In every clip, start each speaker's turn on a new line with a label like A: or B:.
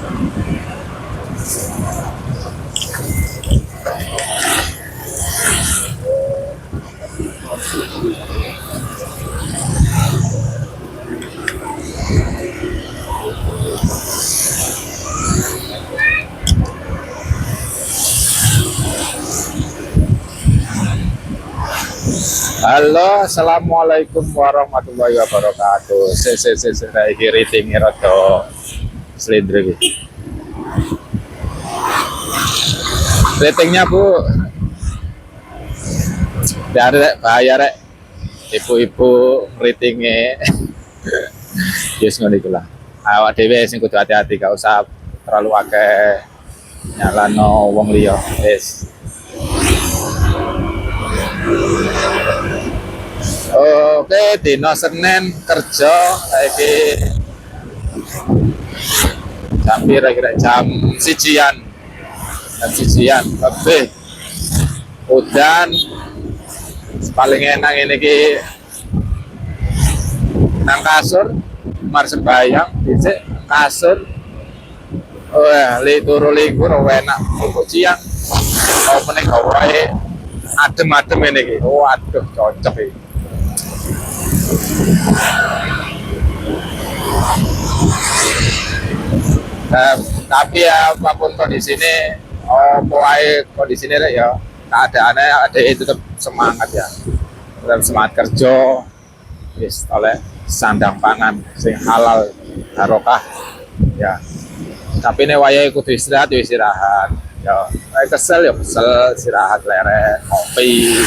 A: Halo, assalamualaikum warahmatullahi wabarakatuh. Saya kiri tinggi rodo selindri. Ratingnya bu, dari bahaya rek. Ibu-ibu ratingnya, yes ngono iku lah. Awak dhewe sing kudu hati-hati, gak usah terlalu akeh nyalano wong liya. Wis. Oke, dino Senin kerja saiki jam kira-kira jam sijian. Lebih udan paling enak ini ki nang kasur mar sembayang dhisik kasur turu likur enak untuk siang mau meneh gawe adem-adem ini ki. Waduh cocok iki. Tapi ya apapun kondisi ini, kondisi ini ya keadaannya ada itu tetap semangat ya, tetap semangat kerja, yes, oleh sandang pangan sing halal barokah ya. Tapi ini wayai kudu istirahat ya, kesel ya kesel, istirahat lerek, kopi,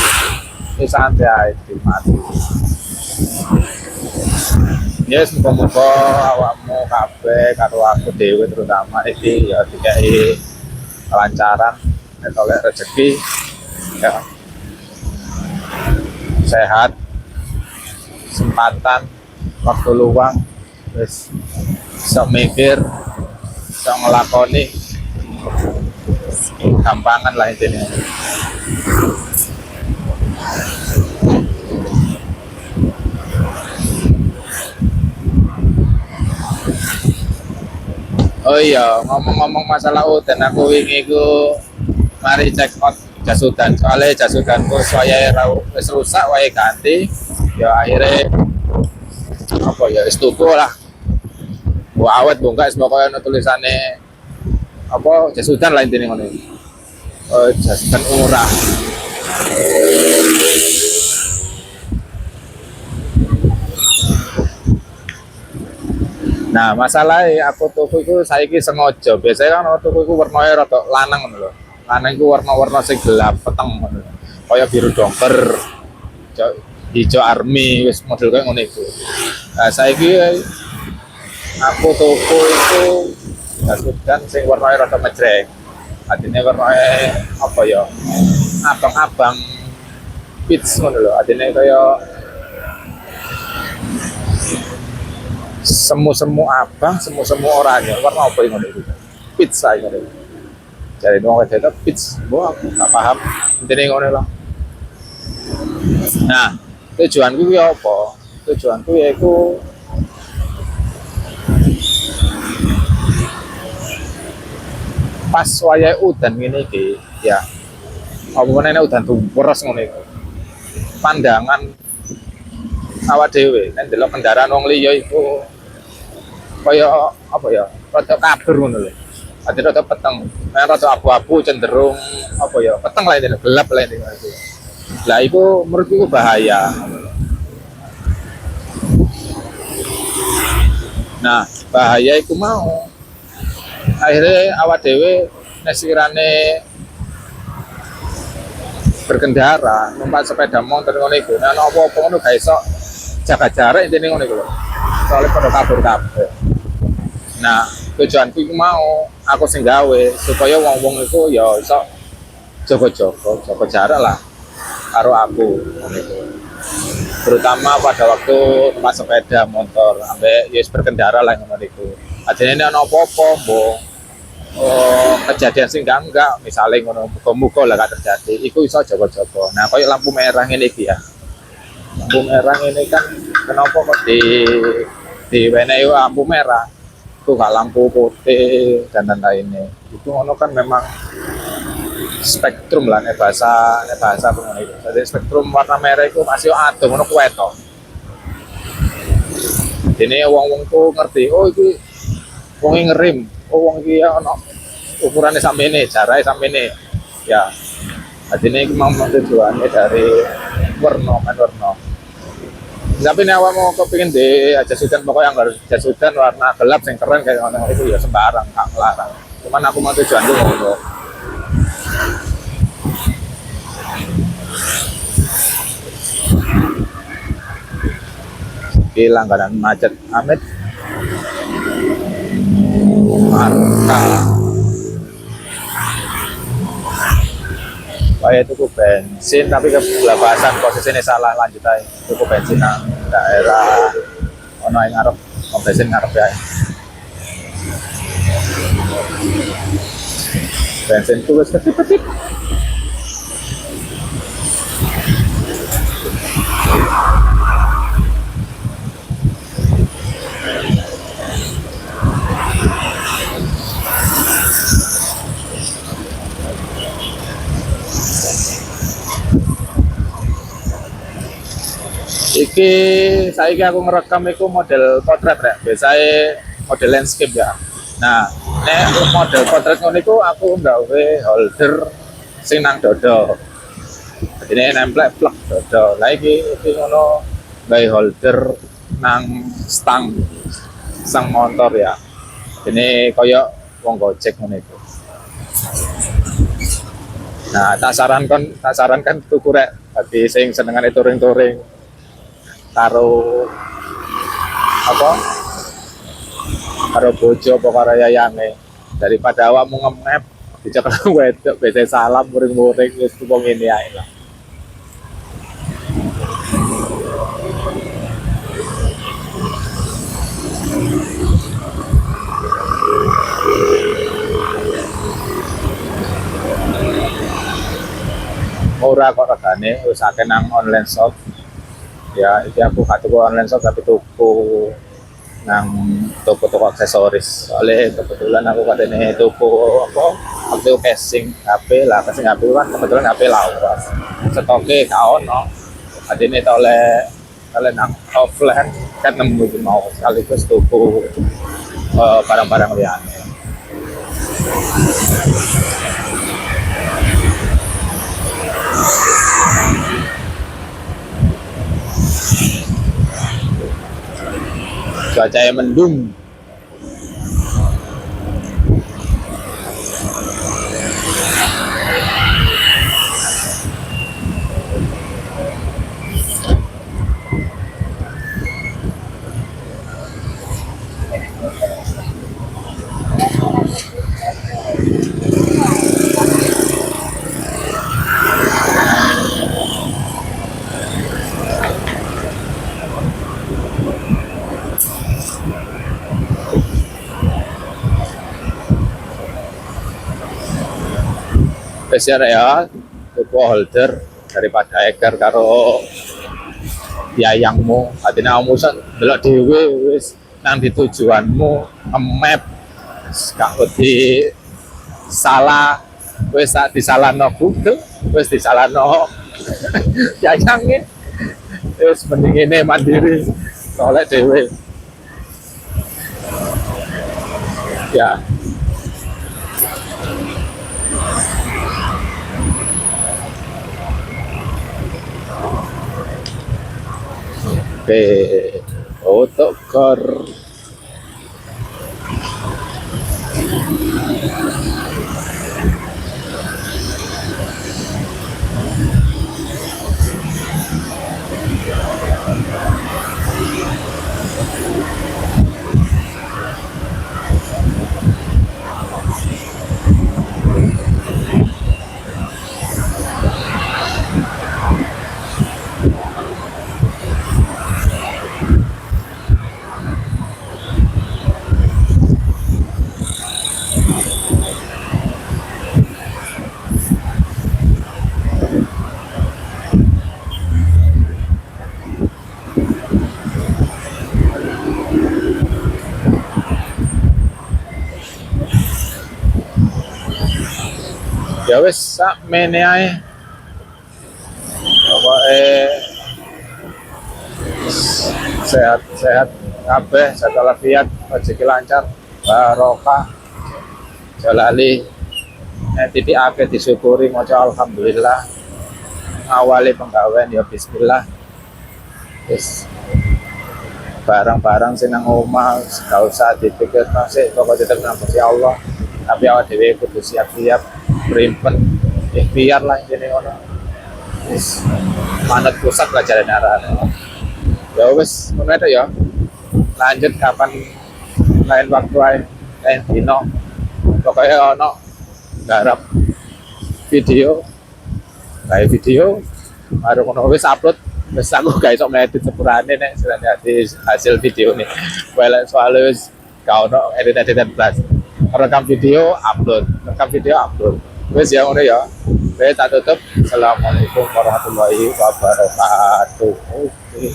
A: ini santai nikmati. Yes, muga-muga awakmu kabeh karo aku dhewe terutama iki ya dikai kelancaran nek oleh rezeki ya. Sehat, kesempatan, waktu luang, wis iso mikir, iso nglakoni gampangan lah intinya. Oh iya, ngomong-ngomong masalah udan, aku wingi ku mari check out jas udan. Soalnya jas udanku saya wis rusak, wae ganti. Ya akhirnya apa ya wis tuku lah. Bu awet bu enggak semua kaya tulisannya apa jas udan lah intinya ngono. Oh, jas udan murah. Nah, masalahnya aku tuku itu saiki sengaja. Biasanya kan tuku itu warnanya rada lanang ngono lho. Lanang itu warna-warna sing gelap peteng ngono. Kaya biru dongker, hijau army, wis model kayak ngono iku. Nah, saiki aku tuku itu jas hujan sing warnanya rada mejreng. Artinya warnanya apa ya? Abang-abang peach ngono lho. Artinya kaya semu-semu abang, semu-semu oranye, warna apa yang ada itu? Pizza yang ada. Jadi doang aja pizza, gua nggak paham. Intinya ngono lah. Nah, tujuanku ya apa? Tujuanku yaitu pas wayai udan ini ki, ya. Apa meneh udan tuh beres ngono iku. Pandangan awak dhewe nek ndelok kendaraan wong liya iku kaya apa ya, rada kabur ngono lho. Ati rada peteng, nek rada abu-abu cenderung apa ya, peteng lah ini, gelap lah ini. Lah iku menurutku bahaya. Nah, bahaya iku mau. Akhirnya awak dhewe nek sekirane berkendara, numpak sepeda motor ngono iku, nek ana apa-apa ngono gak iso jaga jarak intine ngono iku lho. Soale padha kabur kabeh. Nah, tujuanku iku mau aku sing gawe supaya wong-wong iku ya iso jaga jarak lah karo aku ngono iku. Terutama pada waktu numpak sepeda motor ambek ya berkendara lah ngono iku. Ajane nek ana apa-apa mbok kejadian sing enggak misalnya ngono muga-muga lah gak terjadi iku iso jaga-jaga. Nah, koyo lampu merah ngene iki ya. Lampu merah ini kan kenapa kok diwenehi lampu merah? tuh gak lampu putih dan lain-lainnya itu ono kan memang spektrum lah nek bahasa pengen itu. Jadi spektrum warna merah itu masih ada ngono kuwe to. Dene wong-wong tuh ngerti, oh iki wong ngerim, oh wong iki ya ono ukurannya sampai ini, jaraknya sampai ini. Ya. Jadi ini memang tujuannya dari warna kan warna. Tapi ini awak mau kepingin di jas hujan pokoknya yang harus jas hujan warna gelap yang keren kayak orang itu ya sembarang, nggak melarang. Cuman aku mau tujuan dulu untuk di langganan macet Amit Marka kayak tuku bensin tapi kebelabasan posisinya salah lanjut aja tuku bensin nang daerah ono yang ngarep bensin ngarep ya bensin tuh wis ketip-ketip iki saiki aku ngerekam iku model potret rek biasanya model landscape ya nah nek model potret ngono iku aku nggawe holder sing nang dodo jadi nemplek plek dodo lah iki ngono gawe holder nang stang motor ya ini koyo wong gojek ngono itu nah tak sarankan tuku rek bagi sing senengane touring-touring karo apa karo bojo apa karo yayange daripada awakmu nge-map dicekel wedok bete salam muring-muring wis wong ngene ae lah ora kok regane wis akeh nang online shop ya iki aku gak tuku online shop tapi tuku nang toko-toko aksesoris soalnya kebetulan aku katanya tuku apa waktu casing HP lah casing HP kan kebetulan HP lawas stoknya gak ono adine tak oleh nang offline kan nemu mau sekaligus tuku barang-barang liyane cuaca yang mendung spesial ya tuku holder daripada eker karo yayangmu artinya kamu delok dhewe wis nang di tujuanmu nge-map gak wedi salah wis tak disalahno Google wis disalahno yayange wis mending ini mandiri soalnya dhewe ya Oke, autocar. Ya wis sak mene ae. Pokoke sehat-sehat kabeh, sehat walafiat, rezeki lancar, barokah. Jalali titik akhir disyukuri maca alhamdulillah. Ngawali penggawean ya bismillah. Wis barang-barang sing nang omah gak usah dipikir sik, pokoknya tetep nang Gusti Allah. Tapi awak dhewe kudu siap-siap berimpet ikhtiar lah intine ngono. Wis manut pusat pelajaran arah. Ya wis ngono ya. Lanjut kapan lain waktu ae, lain dino. Pokoknya ono garap video, kayak video, baru kono wis upload. Wis aku gak iso ngedit sepurane nek hasil video nih. Well, soalnya wis gak ono edit-editan plus. Rekam video upload, rekam video upload. Wis ya ngono ya. Wis tak tutup. Assalamualaikum warahmatullahi wabarakatuh. Oke.